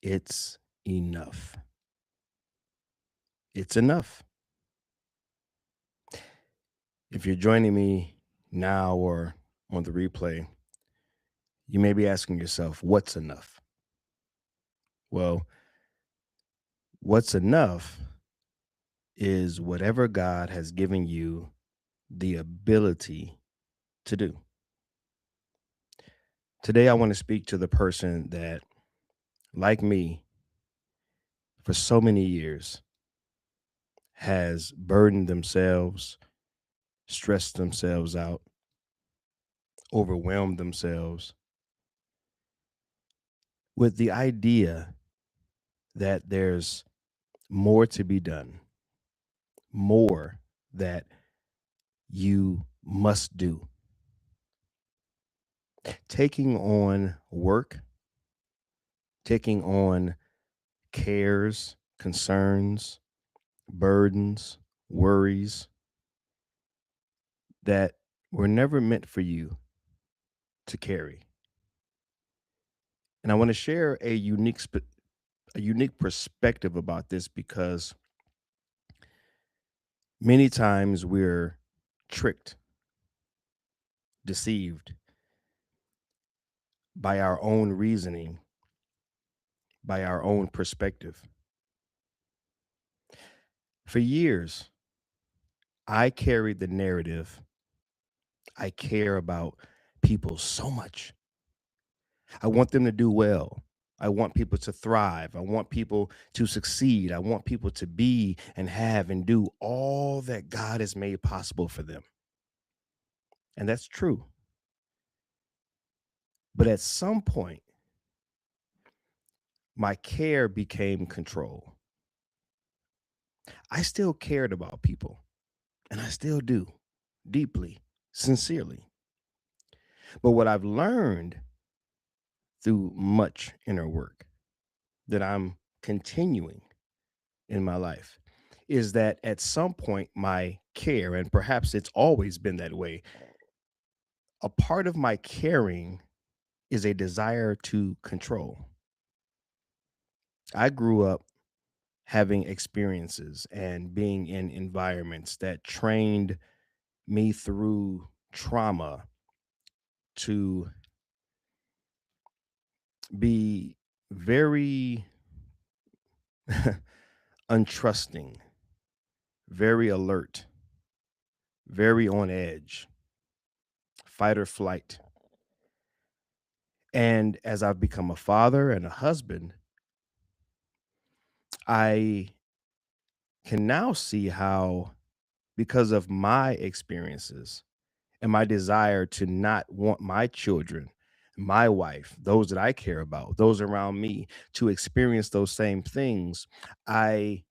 It's enough. It's enough. If you're joining me now or on the replay, you may be asking yourself, what's enough? Well, what's enough is whatever God has given you the ability to do. Today, I want to speak to the person that, like me, for so many years has burdened themselves, stressed themselves out, overwhelmed themselves with the idea that there's more to be done, more that you must do. Taking on work, taking on cares, concerns, burdens, worries that were never meant for you to carry. And I want to share a unique perspective about this because many times we're tricked, deceived by our own reasoning, by our own perspective. For years, I carried the narrative I care about people so much. I want them to do well. I want people to thrive. I want people to succeed. I want people to be and have and do all that God has made possible for them. And that's true. But at some point, my care became control. I still cared about people, and I still do deeply, sincerely. But what I've learned through much inner work that I'm continuing in my life is that at some point, my care, and perhaps it's always been that way, a part of my caring is a desire to control. I grew up having experiences and being in environments that trained me through trauma to be very untrusting, very alert, very on edge, fight or flight. And as I've become a father and a husband, I can now see how, because of my experiences and my desire to not want my children, my wife, those that I care about, those around me to experience those same things, I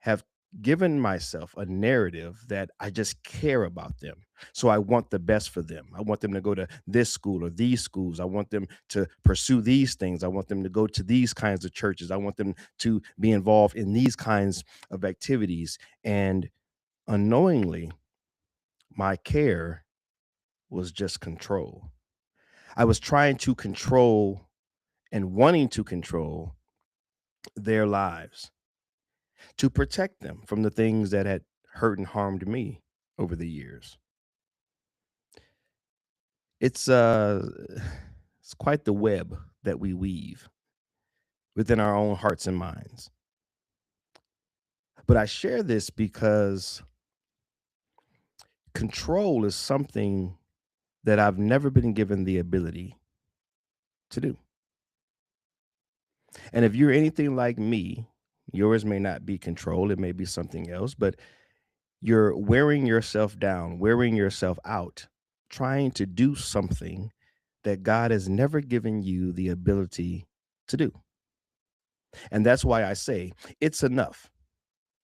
have given myself a narrative that I just care about them. So I want the best for them. I want them to go to this school or these schools. I want them to pursue these things. I want them to go to these kinds of churches. I want them to be involved in these kinds of activities. And unknowingly, my care was just control. I was trying to control and wanting to control their lives to protect them from the things that had hurt and harmed me over the years. It's it's quite the web that we weave within our own hearts and minds. But I share this because control is something that I've never been given the ability to do. And if you're anything like me, yours may not be control, it may be something else, but you're wearing yourself down, wearing yourself out, trying to do something that God has never given you the ability to do. And that's why I say it's enough.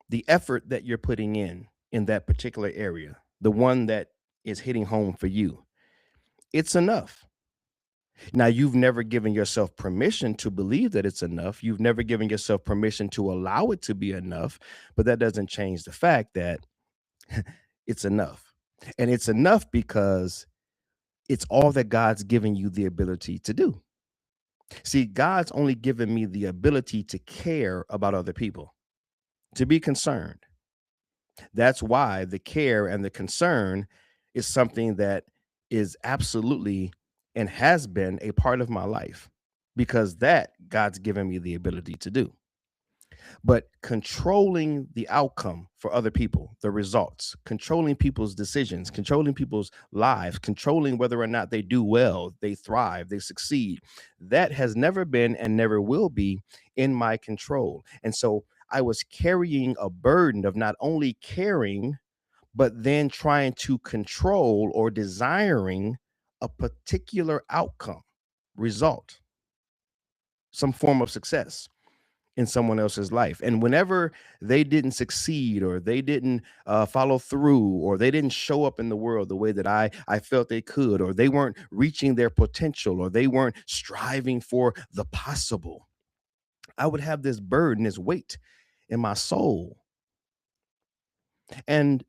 The effort that you're putting in that particular area, the one that is hitting home for you, it's enough. Now, you've never given yourself permission to believe that it's enough. You've never given yourself permission to allow it to be enough, but that doesn't change the fact that it's enough. And it's enough because it's all that God's given you the ability to do. See, God's only given me the ability to care about other people, to be concerned. That's why the care and the concern is something that is absolutely and has been a part of my life because that God's given me the ability to do. But controlling the outcome for other people, the results, controlling people's decisions, controlling people's lives, controlling whether or not they do well, they thrive, they succeed, that has never been and never will be in my control. And so I was carrying a burden of not only caring, but then trying to control or desiring a particular outcome, result, some form of success in someone else's life. And whenever they didn't succeed or they didn't follow through or they didn't show up in the world the way that I felt they could, or they weren't reaching their potential, or they weren't striving for the possible, I would have this burden, this weight in my soul. And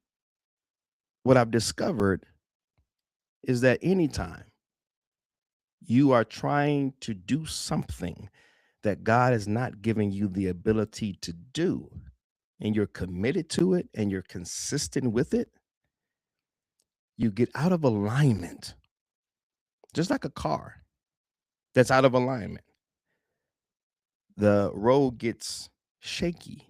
what I've discovered is that anytime you are trying to do something that God has not given you the ability to do, and you're committed to it and you're consistent with it, you get out of alignment, just like a car that's out of alignment. The road gets shaky.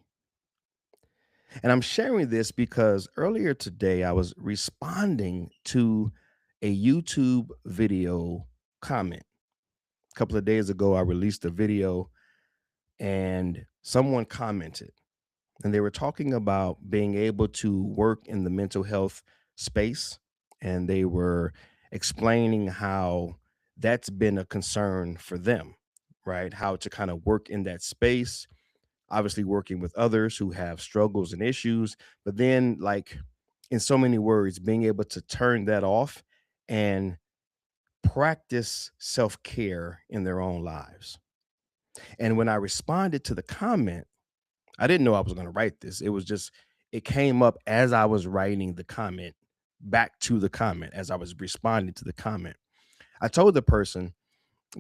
And I'm sharing this because earlier today I was responding to a YouTube video comment. A couple of days ago, I released a video and someone commented, and they were talking about being able to work in the mental health space, and they were explaining how that's been a concern for them, right? How to kind of work in that space, obviously working with others who have struggles and issues, but then, like, in so many words, being able to turn that off and practice self-care in their own lives. And when I responded to the comment, I didn't know I was going to write this. It was just, it came up as I was writing the comment back to the comment, as I was responding to the comment. I told the person,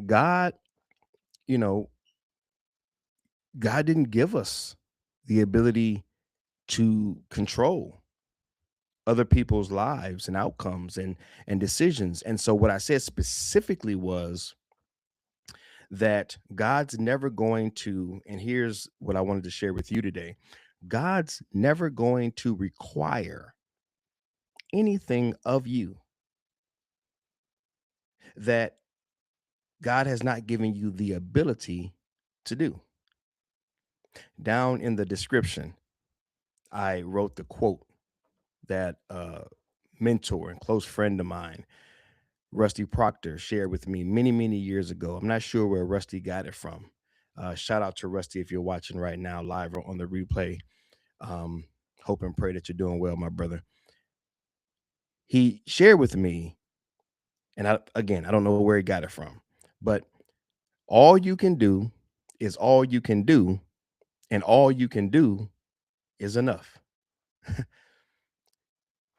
God, you know, God didn't give us the ability to control other people's lives and outcomes and decisions. And so what I said specifically was that God's never going to, and here's what I wanted to share with you today. God's never going to require anything of you that God has not given you the ability to do. Down in the description, I wrote the quote that a mentor and close friend of mine, Rusty Proctor, shared with me many, many years ago. I'm not sure where Rusty got it from. Shout out to Rusty if you're watching right now live or on the replay. Um, Hope and pray that you're doing well, my brother. He shared with me, and again, I don't know where he got it from, but all you can do is all you can do, and all you can do is enough.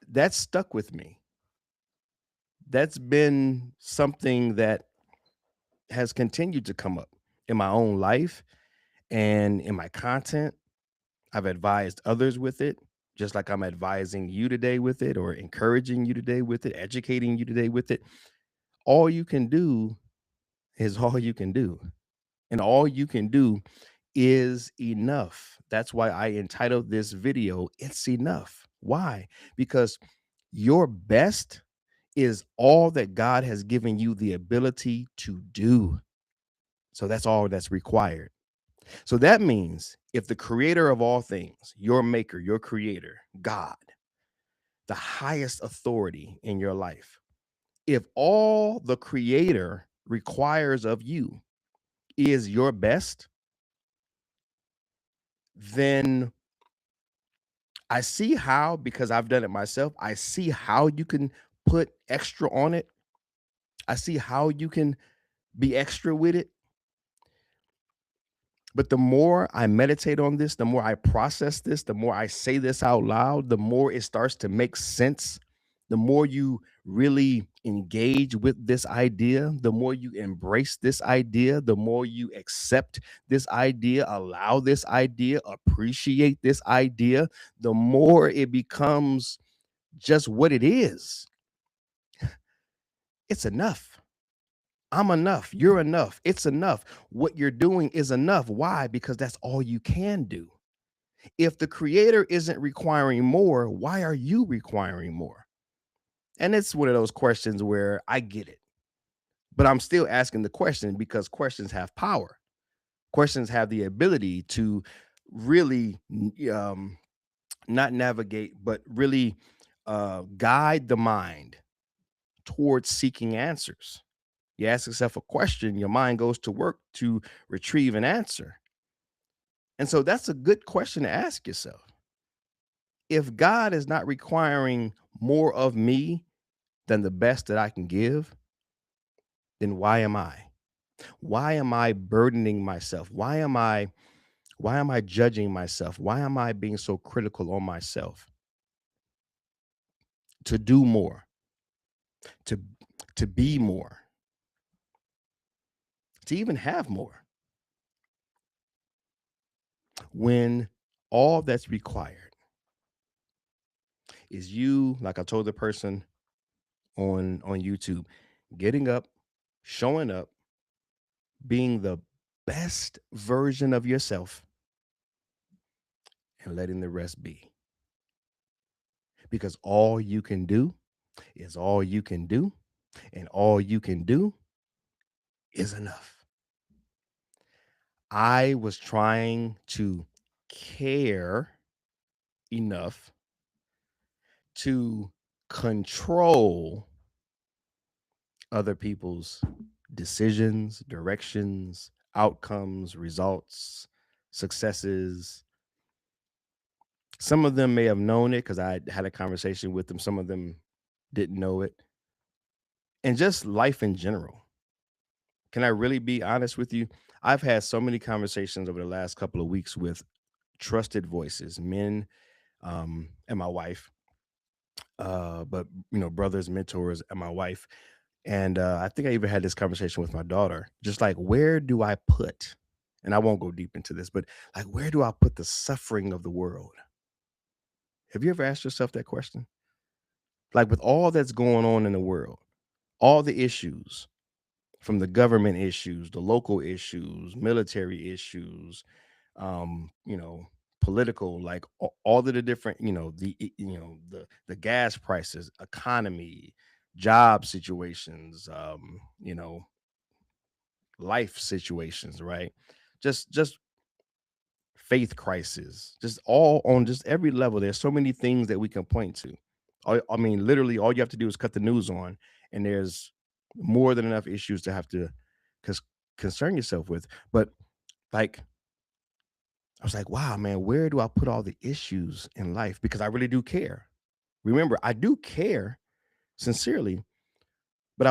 That stuck with me. That's been something that has continued to come up in my own life and in my content. I've advised others with it, just like I'm advising you today with it, or encouraging you today with it, educating you today with it. All you can do is all you can do. And all you can do is enough. That's why I entitled this video, It's Enough. Why? Because your best is all that God has given you the ability to do. So that's all that's required. So that means if the creator of all things, your maker, your creator, God, the highest authority in your life, if all the creator requires of you is your best, then I see how, because I've done it myself, I see how you can put extra on it. I see how you can be extra with it. But the more I meditate on this, the more I process this, the more I say this out loud, the more it starts to make sense, the more you really engage with this idea, the more you embrace this idea, the more you accept this idea, allow this idea, appreciate this idea, the more it becomes just what it is. It's enough. I'm enough. You're enough. It's enough. What you're doing is enough. Why? Because that's all you can do. If the creator isn't requiring more, why are you requiring more? And it's one of those questions where I get it, but I'm still asking the question because questions have power. Questions have the ability to really not navigate, but really guide the mind towards seeking answers. You ask yourself a question, your mind goes to work to retrieve an answer. And so that's a good question to ask yourself. If God is not requiring more of me than the best that I can give, then why am I? Why am I burdening myself? Why am I judging myself? Why am I being so critical on myself to do more, to to be more, to even have more when all that's required is you, like I told the person on YouTube, getting up, showing up, being the best version of yourself and letting the rest be. Because all you can do is all you can do, and all you can do is enough. I was trying to care enough to control other people's decisions, directions, outcomes, results, successes. Some of them may have known it because I had a conversation with them. Some of them didn't know it. And just life in general. Can I really be honest with you? I've had so many conversations over the last couple of weeks with trusted voices, men, and my wife, but brothers, mentors, and my wife. And I think I even had this conversation with my daughter, just like, where do I put, and I won't go deep into this, but like, where do I put the suffering of the world? Have you ever asked yourself that question? Like, with all that's going on in the world, all the issues, from the government issues, the local issues, military issues, you know, political, like all of the different, the gas prices, economy, job situations, life situations, right? Just faith crisis, just all on just every level. There's so many things that we can point to. I mean, literally, all you have to do is cut the news on, and there's more than enough issues to have to cons- concern yourself with. But like, I was like, wow, man, where do I put all the issues in life? Because I really do care. Remember, I do care sincerely, but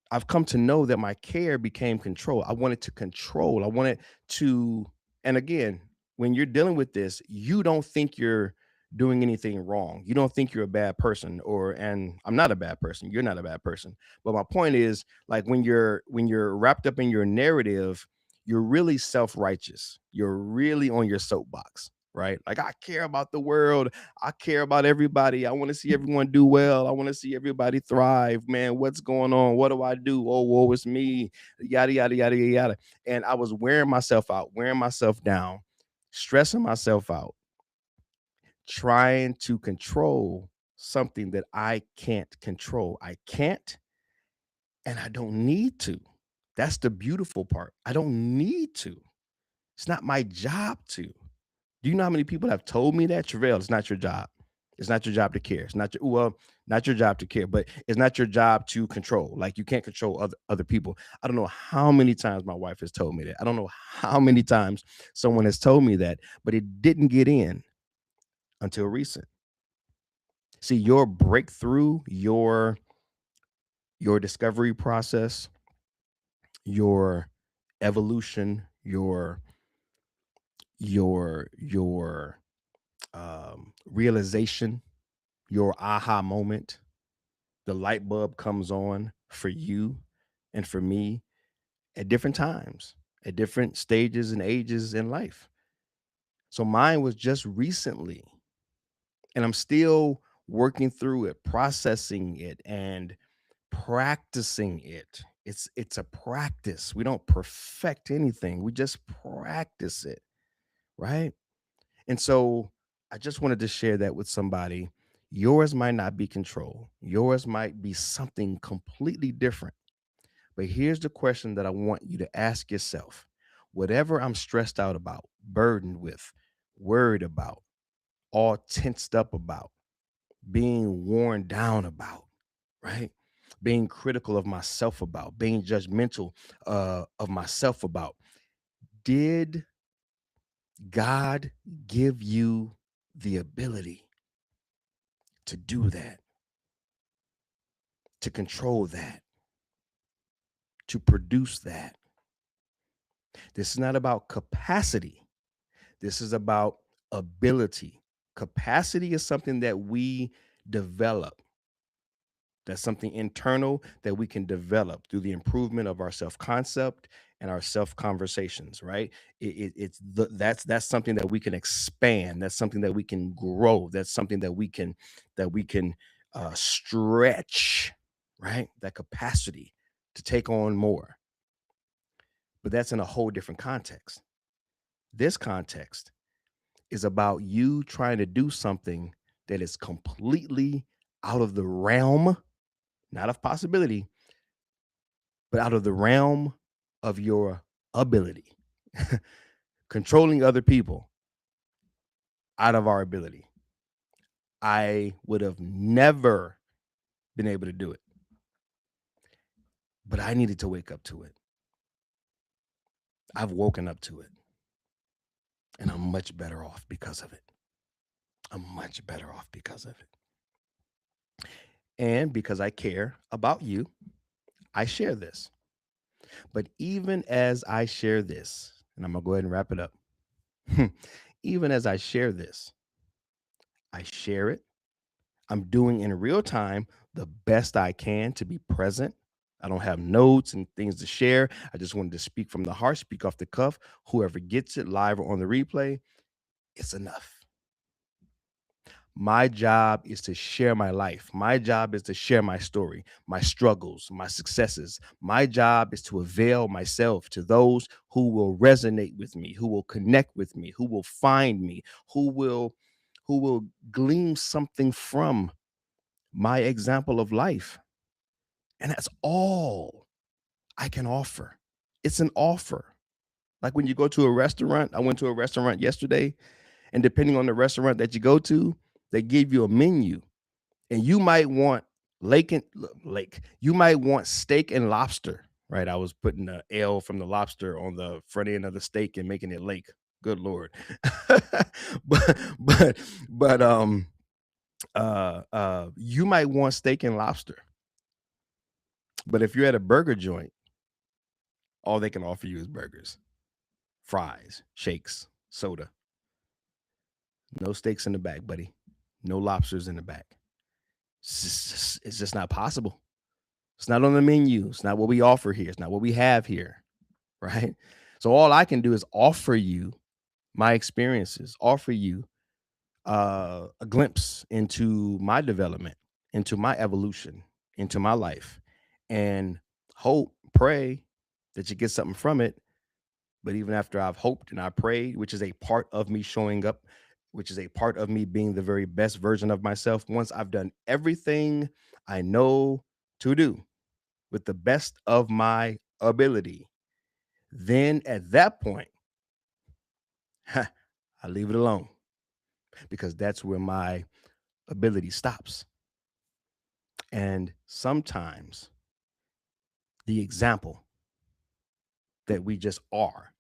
I've come to know that my care became control. I wanted to control. I wanted to, and again, when you're dealing with this, you don't think you're doing anything wrong. You don't think you're a bad person, and I'm not a bad person. You're not a bad person. But my point is, like, when you're wrapped up in your narrative, you're really self-righteous. You're really on your soapbox, right? Like, I care about the world. I care about everybody. I want to see everyone do well. I want to see everybody thrive. Man, what's going on? What do I do? Oh, woe is me. Yada, yada, yada, yada, yada. And I was wearing myself out, wearing myself down, stressing myself out, trying to control something that I can't control. I can't, and I don't need to. That's the beautiful part. I don't need to. It's not my job to. Do you know how many people have told me that? Travail, it's not your job. It's not your job to care. It's not your, well, not your job to care, but it's not your job to control. Like, you can't control other people. I don't know how many times my wife has told me that. I don't know how many times someone has told me that, but it didn't get in until recent. See, your breakthrough, your discovery process, your evolution, your realization, your aha moment. The light bulb comes on for you and for me at different times, at different stages and ages in life. So mine was just recently, and I'm still working through it, processing it, and practicing it. It's a practice. We don't perfect anything. We just practice it, right? And so I just wanted to share that with somebody. Yours might not be control. Yours might be something completely different. But here's the question that I want you to ask yourself. Whatever I'm stressed out about, burdened with, worried about, all tensed up about, being worn down about, right? Being critical of myself about, being judgmental of myself about. Did God give you the ability to do that, to control that, to produce that? This is not about capacity. This is about ability. Capacity is something that we develop. That's something internal that we can develop through the improvement of our self concept and our self conversations. Right? That's something that we can expand. That's something that we can grow. That's something that we can stretch. Right? That capacity to take on more. But that's in a whole different context. This context is about you trying to do something that is completely out of the realm, not of possibility, but out of the realm of your ability. Controlling other people out of our ability. I would have never been able to do it, but I needed to wake up to it. I've woken up to it, and I'm much better off because of it. I'm much better off because of it. And because I care about you, I share this. But even as I share this, and I'm going to go ahead and wrap it up. Even as I share this, I share it. I'm doing in real time the best I can to be present. I don't have notes and things to share. I just wanted to speak from the heart, speak off the cuff. Whoever gets it live or on the replay, it's enough. My job is to share my life. My job is to share my story, my struggles, my successes. My job is to avail myself to those who will resonate with me, who will connect with me, who will find me, who will glean something from my example of life. And that's all I can offer. It's an offer. Like when you go to a restaurant, I went to a restaurant yesterday, and depending on the restaurant that you go to, they give you a menu, and you might want lake. You might want steak and lobster, right? I was putting the L from the lobster on the front end of the steak and making it lake. Good lord. but but you might want steak and lobster. But if you're at a burger joint, all they can offer you is burgers, fries, shakes, soda. No steaks in the back, buddy. No lobsters in the back. It's just not possible. It's not on the menu. It's not what we offer here. It's not what we have here, right? So all I can do is offer you my experiences, offer you a glimpse into my development, into my evolution, into my life, and hope, pray that you get something from it. But even after I've hoped and I prayed, which is a part of me showing up, which is a part of me being the very best version of myself, once I've done everything I know to do with the best of my ability, then at that point, I leave it alone because that's where my ability stops. And sometimes the example that we just are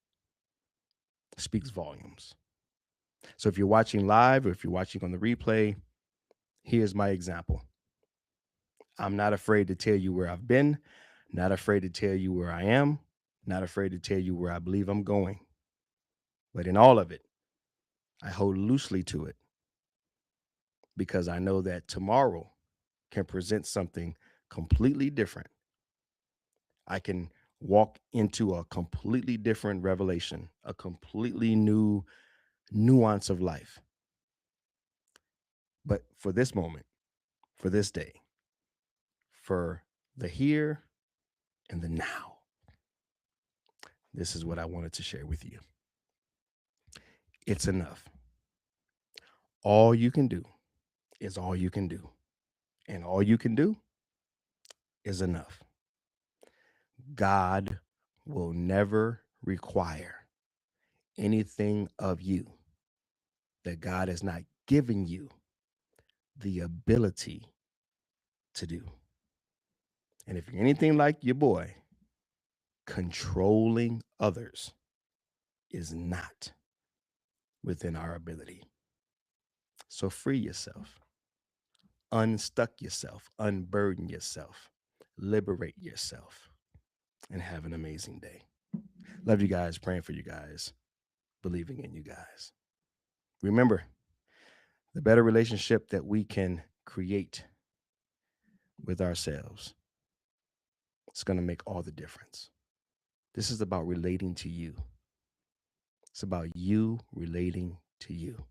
speaks volumes. So if you're watching live or if you're watching on the replay, here's my example. I'm not afraid to tell you where I've been, not afraid to tell you where I am, not afraid to tell you where I believe I'm going. But in all of it, I hold loosely to it because I know that tomorrow can present something completely different. I can walk into a completely different revelation, a completely new nuance of life. But for this moment, for this day, for the here and the now, this is what I wanted to share with you. It's enough. All you can do is all you can do. And all you can do is enough. God will never require anything of you that God has not given you the ability to do. And if you're anything like your boy, controlling others is not within our ability. So free yourself, unstuck yourself, unburden yourself, liberate yourself, and have an amazing day. Love you guys, praying for you guys, believing in you guys. Remember, the better relationship that we can create with ourselves, it's going to make all the difference. This is about relating to you. It's about you relating to you.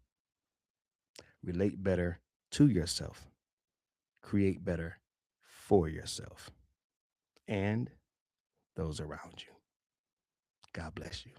Relate better to yourself. Create better for yourself and those around you. God bless you.